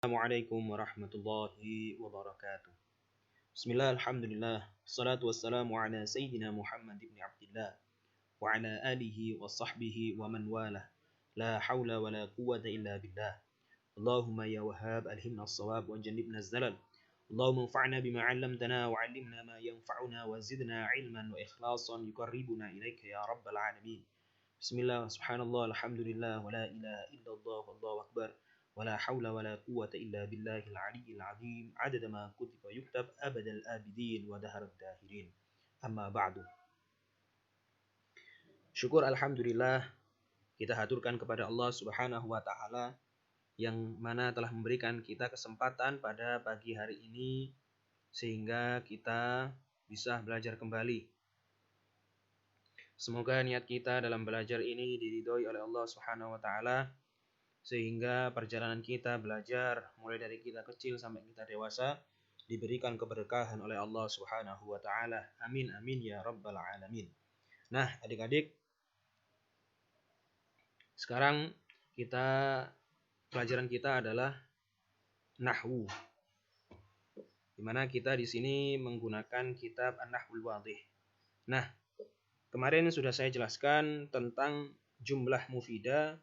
Assalamualaikum warahmatullahi wabarakatuh. Bismillah, alhamdulillah. Assalatu wassalamu ala sayyidina Muhammad ibn Abdillah wa ala alihi wa sahbihi wa man walah. La hawla wa la quwwata illa billah. Allahumma ya wahhab alhimna as-sawab wa jannibna az-zalal. Allahumma anfa'na bima 'allamtana wa 'allimna ma yanfa'una wa zidna 'ilman wa ikhlasan yuqarribuna ilaika ya rabbal alamin. Bismillah, subhanallah, alhamdulillah, wa la ilaha illallah, wallahu akbar. ولا حول ولا قوة إلا بالله العلي العظيم عدد ما كتب ويكتب أبد الآبدين ودهر الداهرين أما بعد. Syukur alhamdulillah kita haturkan kepada Allah Subhanahu wa taala yang mana telah memberikan kita kesempatan pada pagi hari ini sehingga kita bisa belajar kembali. Semoga niat kita dalam belajar ini diridhoi oleh Allah Subhanahu wa taala, sehingga perjalanan kita belajar mulai dari kita kecil sampai kita dewasa diberikan keberkahan oleh Allah Subhanahu wa taala. Amin amin ya rabbal alamin. Nah, adik-adik, sekarang pelajaran kita adalah nahwu. Di mana kita di sini menggunakan kitab An-Nahwul Wadhih. Nah, kemarin sudah saya jelaskan tentang jumlah mufidah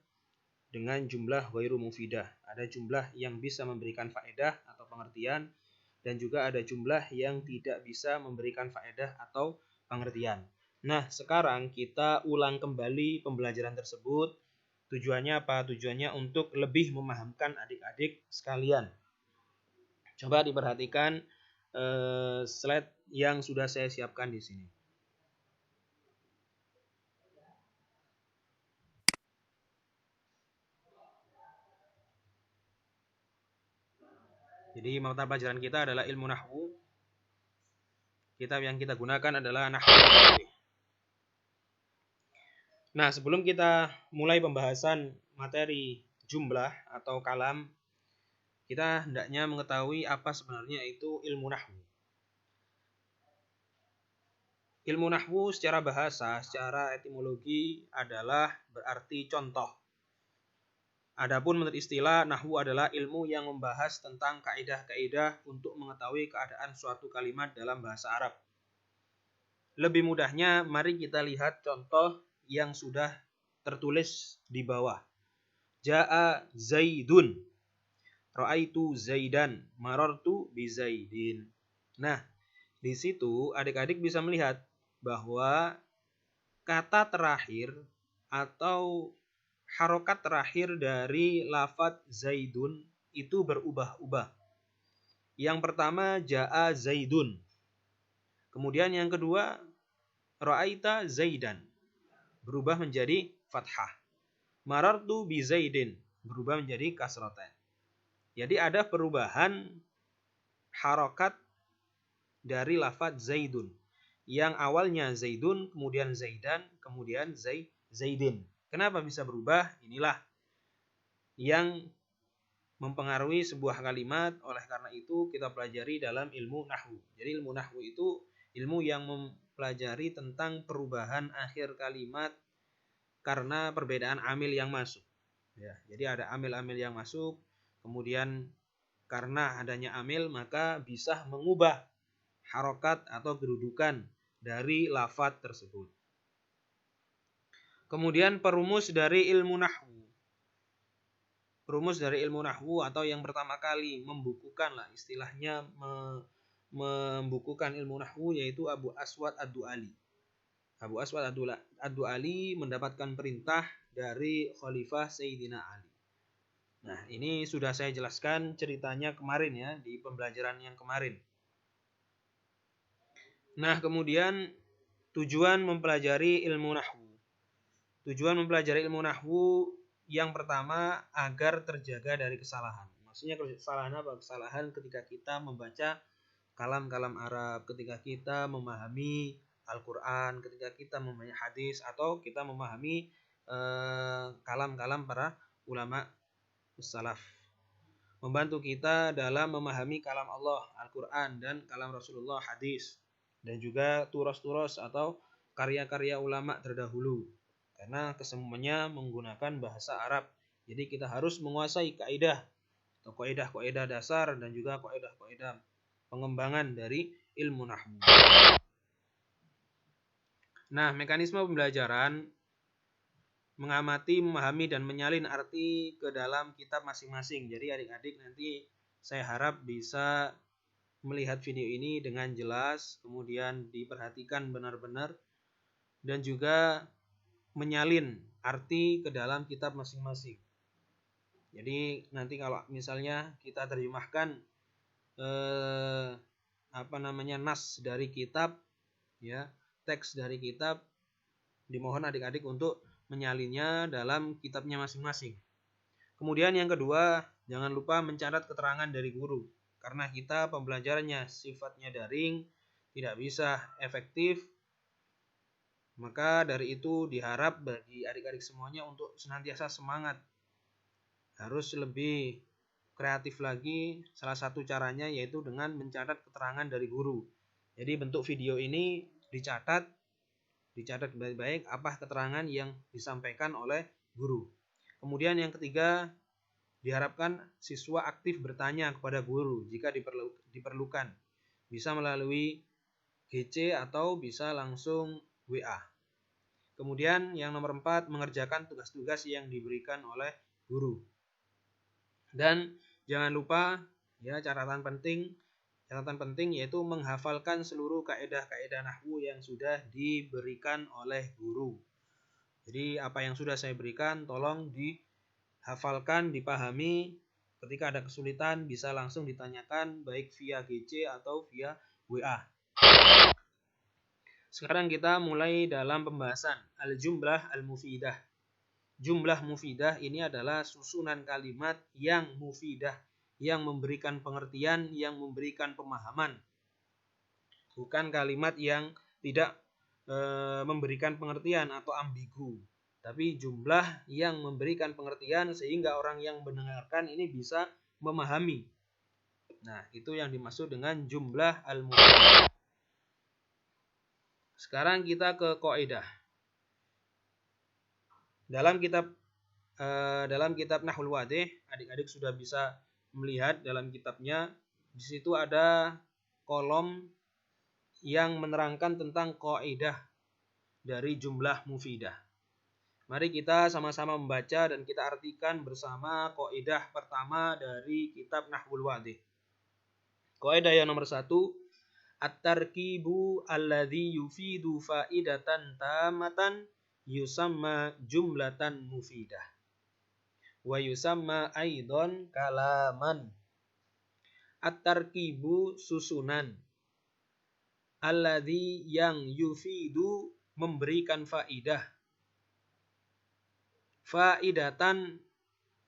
dengan jumlah ghairu mufidah. Ada jumlah yang bisa memberikan faedah atau pengertian, dan juga ada jumlah yang tidak bisa memberikan faedah atau pengertian. Nah, sekarang kita ulang kembali pembelajaran tersebut. Tujuannya apa? Tujuannya untuk lebih memahamkan adik-adik sekalian. Coba diperhatikan slide yang sudah saya siapkan di sini. Jadi mata pelajaran kita adalah ilmu nahwu. Kitab yang kita gunakan adalah Nahwu. Nah, sebelum kita mulai pembahasan materi jumlah atau kalam, kita hendaknya mengetahui apa sebenarnya itu ilmu nahwu. Ilmu nahwu secara bahasa, secara etimologi adalah berarti contoh. Adapun menurut istilah, nahwu adalah ilmu yang membahas tentang kaidah-kaidah untuk mengetahui keadaan suatu kalimat dalam bahasa Arab. Lebih mudahnya, mari kita lihat contoh yang sudah tertulis di bawah. Ja'a Zaidun, ra'aitu Zaidan, marartu bi Zaidin. Nah, di situ adik-adik bisa melihat bahwa kata terakhir atau harokat terakhir dari lafadz Zaidun itu berubah-ubah. Yang pertama Ja'a Zaidun. Kemudian yang kedua Ra'aita Zaidan, berubah menjadi fathah. Marartu bi Zaidin, berubah menjadi kasratan. Jadi ada perubahan harokat dari lafadz Zaidun. Yang awalnya Zaidun, kemudian Zaidan, kemudian Zaidin. Kenapa bisa berubah? Inilah yang mempengaruhi sebuah kalimat. Oleh karena itu kita pelajari dalam ilmu nahwu. Jadi ilmu nahwu itu ilmu yang mempelajari tentang perubahan akhir kalimat karena perbedaan amil yang masuk. Ya, jadi ada amil-amil yang masuk, kemudian karena adanya amil maka bisa mengubah harokat atau kedudukan dari lafadz tersebut. Kemudian perumus dari ilmu nahwu. Perumus dari ilmu nahwu atau yang pertama kali membukukan lah istilahnya membukukan ilmu nahwu yaitu Abu Aswad Ad-Du'ali. Abu Aswad Ad-Du'ali mendapatkan perintah dari Khalifah Sayyidina Ali. Nah, ini sudah saya jelaskan ceritanya kemarin ya, di pembelajaran yang kemarin. Nah, kemudian tujuan mempelajari ilmu nahwu. Tujuan mempelajari ilmu nahwu yang pertama agar terjaga dari kesalahan. Maksudnya kesalahan apa? Kesalahan ketika kita membaca kalam-kalam Arab, ketika kita memahami Al-Quran, ketika kita memahami hadis, atau kita memahami kalam-kalam para ulama salaf. Membantu kita dalam memahami kalam Allah, Al-Quran, dan kalam Rasulullah, hadis, dan juga turos-turos atau karya-karya ulama terdahulu. Karena kesemuanya menggunakan bahasa Arab. Jadi kita harus menguasai kaidah atau kaidah-kaidah dasar dan juga kaidah-kaidah pengembangan dari ilmu nahwu. Nah, mekanisme pembelajaran mengamati, memahami, dan menyalin arti ke dalam kitab masing-masing. Jadi adik-adik nanti saya harap bisa melihat video ini dengan jelas, kemudian diperhatikan benar-benar, dan juga menyalin arti ke dalam kitab masing-masing. Jadi nanti kalau misalnya kita terjemahkan nas dari kitab, ya, teks dari kitab, dimohon adik-adik untuk menyalinnya dalam kitabnya masing-masing. Kemudian yang kedua, jangan lupa mencatat keterangan dari guru. Karena kita pembelajarannya sifatnya daring, tidak bisa efektif, maka dari itu diharap bagi adik-adik semuanya untuk senantiasa semangat. Harus lebih kreatif lagi. Salah satu caranya yaitu dengan mencatat keterangan dari guru. Jadi bentuk video ini dicatat baik-baik apa keterangan yang disampaikan oleh guru. Kemudian yang ketiga, diharapkan siswa aktif bertanya kepada guru jika diperlukan. Bisa melalui GC atau bisa langsung WA. Kemudian yang nomor 4, mengerjakan tugas-tugas yang diberikan oleh guru. Dan jangan lupa, ya, catatan penting yaitu menghafalkan seluruh kaidah-kaidah nahwu yang sudah diberikan oleh guru. Jadi apa yang sudah saya berikan tolong dihafalkan, dipahami. Ketika ada kesulitan bisa langsung ditanyakan baik via GC atau via WA. Sekarang kita mulai dalam pembahasan al-jumlah al-mufidah. Jumlah mufidah ini adalah susunan kalimat yang mufidah, yang memberikan pengertian, yang memberikan pemahaman. Bukan kalimat yang tidak memberikan pengertian atau ambigu. Tapi jumlah yang memberikan pengertian sehingga orang yang mendengarkan ini bisa memahami. Nah, itu yang dimaksud dengan jumlah al-mufidah. Sekarang kita ke kaidah. Dalam kitab Nahwul Wadih, adik-adik sudah bisa melihat dalam kitabnya, di situ ada kolom yang menerangkan tentang kaidah dari jumlah mufidah. Mari kita sama-sama membaca dan kita artikan bersama kaidah pertama dari kitab Nahwul Wadih. Kaidah yang nomor 1, at-tarkibu alladhi yufidu faidatan tamatan yusamma jumlatan mufidah wa yusamma aidon kalaman. At-tarkibu susunan, alladhi yang yufidu memberikan faidah, faidatan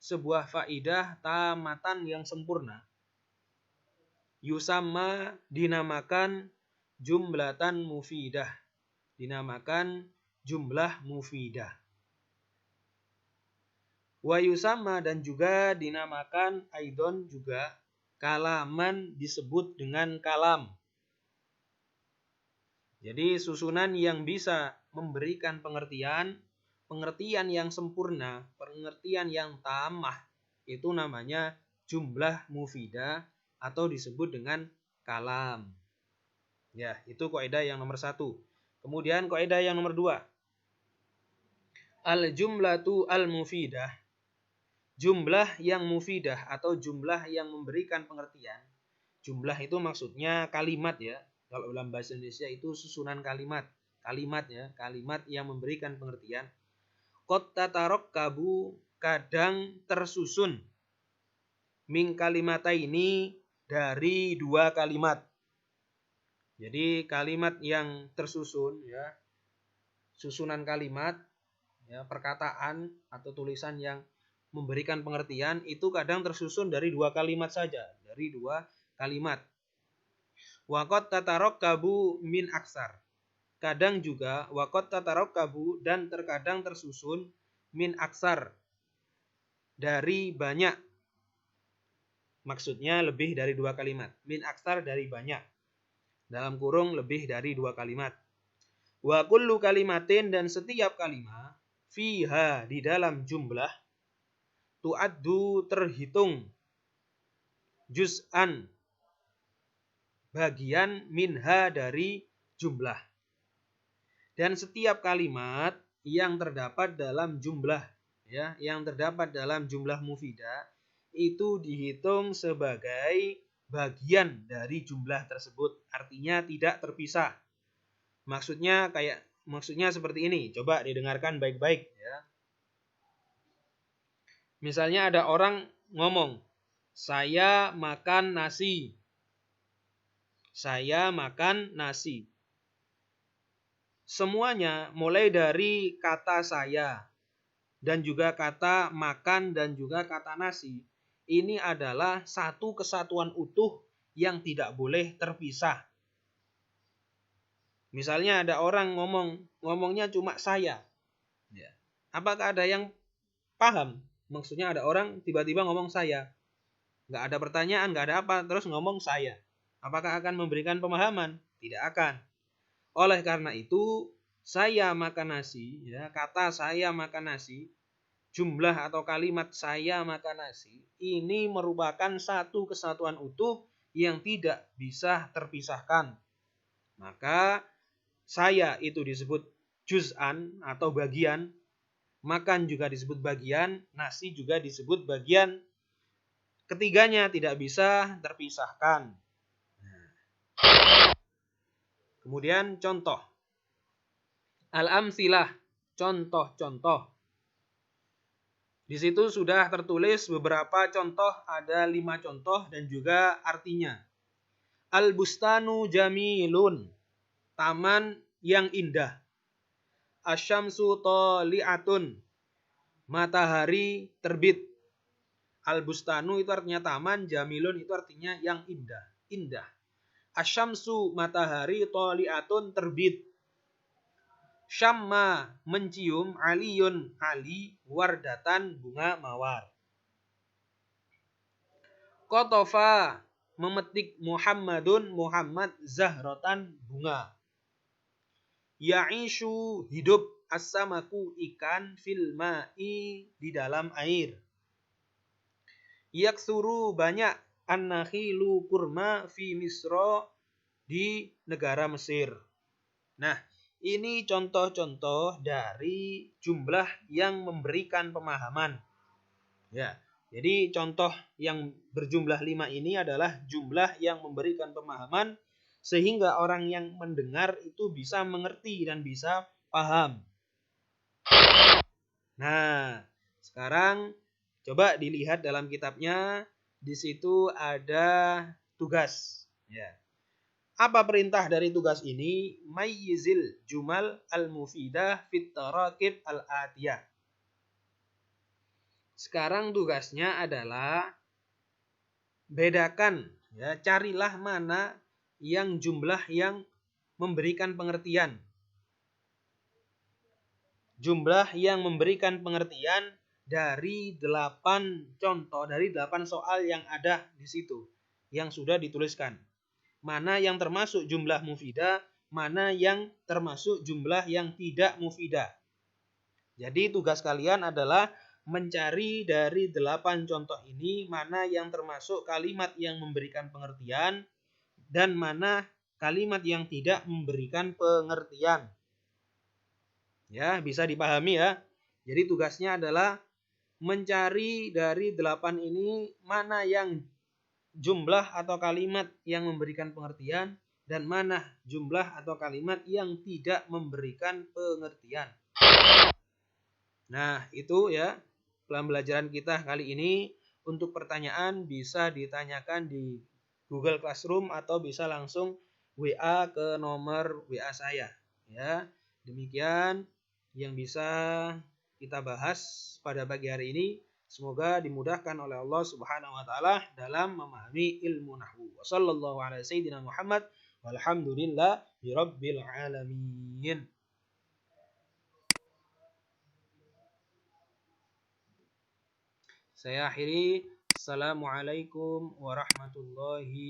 sebuah faidah, tamatan yang sempurna, yusamma dinamakan jumlatan mufidah, dinamakan jumlah mufidah. Wa yusamma dan juga dinamakan aidon juga kalaman, disebut dengan kalam. Jadi susunan yang bisa memberikan pengertian yang sempurna, pengertian yang tamah, itu namanya jumlah mufidah atau disebut dengan kalam. Ya, itu kaidah yang nomor 1. Kemudian kaidah yang nomor 2. Al-jumlatu al-mufidah. Jumlah yang mufidah atau jumlah yang memberikan pengertian. Jumlah itu maksudnya kalimat, ya. Kalau dalam bahasa Indonesia itu susunan kalimat. Kalimat, ya, kalimat yang memberikan pengertian. Qad tatarokkabu, kadang tersusun. Min kalimataini, dari 2 kalimat. Jadi kalimat yang tersusun, ya, susunan kalimat, ya, perkataan atau tulisan yang memberikan pengertian itu kadang tersusun dari 2 kalimat saja, dari 2 kalimat. Wa qad tatarokkabu min aksar. Kadang juga wa qad tatarokkabu dan terkadang tersusun min aksar, dari banyak. Maksudnya lebih dari 2 kalimat. Min aksar, dari banyak. Dalam kurung lebih dari 2 kalimat. Wa kullu kalimatin, dan setiap kalimat, fiha, di dalam jumlah, tu'addu, terhitung, juz'an, bagian, minha, dari jumlah. Dan setiap kalimat yang terdapat dalam jumlah, ya, yang terdapat dalam jumlah mufidah itu dihitung sebagai bagian dari jumlah tersebut, artinya tidak terpisah. Maksudnya seperti ini. Coba didengarkan baik-baik, ya. Misalnya ada orang ngomong, saya makan nasi. Saya makan nasi. Semuanya mulai dari kata saya dan juga kata makan dan juga kata nasi, ini adalah satu kesatuan utuh yang tidak boleh terpisah. Misalnya ada orang ngomongnya cuma saya. Ya. Apakah ada yang paham? Maksudnya ada orang tiba-tiba ngomong saya. Nggak ada pertanyaan, nggak ada apa, terus ngomong saya. Apakah akan memberikan pemahaman? Tidak akan. Oleh karena itu, saya makan nasi, ya, kata saya makan nasi, jumlah atau kalimat saya makan nasi, ini merupakan satu kesatuan utuh yang tidak bisa terpisahkan. Maka saya itu disebut juz'an atau bagian, makan juga disebut bagian, nasi juga disebut bagian. Ketiganya tidak bisa terpisahkan. Kemudian contoh. Al-amsilah, contoh-contoh. Di situ sudah tertulis beberapa contoh, ada 5 contoh dan juga artinya. Al-bustanu jamilun, taman yang indah. Asyamsu toli'atun, matahari terbit. Al-bustanu itu artinya taman, jamilun itu artinya yang indah. Indah. Asyamsu, matahari, toli'atun, terbit. Syamma, mencium, aliyun, ali, wardatan, bunga mawar. Kotofa, memetik, Muhammadun, Muhammad, zahrotan, bunga. Ya'ishu, hidup, as-samaku, ikan, fil ma'i, di dalam air. Yaksuru, banyak, an-nakhilu, kurma, fi misro, di negara Mesir. Nah, ini contoh-contoh dari jumlah yang memberikan pemahaman. Ya, jadi contoh yang berjumlah 5 ini adalah jumlah yang memberikan pemahaman sehingga orang yang mendengar itu bisa mengerti dan bisa paham. Nah, sekarang coba dilihat dalam kitabnya, di situ ada tugas. Ya. Apa perintah dari tugas ini? Mayyizil jumal al-mufidah fit tarakib al-atiyah. Sekarang tugasnya adalah bedakan, ya, carilah mana yang jumlah yang memberikan pengertian. Jumlah yang memberikan pengertian dari 8 contoh, dari 8 soal yang ada di situ, yang sudah dituliskan. Mana yang termasuk jumlah mufidah, mana yang termasuk jumlah yang tidak mufidah. Jadi tugas kalian adalah mencari dari 8 contoh ini mana yang termasuk kalimat yang memberikan pengertian dan mana kalimat yang tidak memberikan pengertian. Ya, bisa dipahami ya. Jadi tugasnya adalah mencari dari 8 ini mana yang jumlah atau kalimat yang memberikan pengertian dan mana jumlah atau kalimat yang tidak memberikan pengertian. Nah, itu ya pembelajaran kita kali ini. Untuk pertanyaan bisa ditanyakan di Google Classroom atau bisa langsung WA ke nomor WA saya. Ya, demikian yang bisa kita bahas pada pagi hari ini. Semoga dimudahkan oleh Allah Subhanahu wa taala dalam memahami ilmu nahwu. Wassallallahu ala sayyidina Muhammad walhamdulillahi rabbil alamin. Saya akhiri. Assalamualaikum warahmatullahi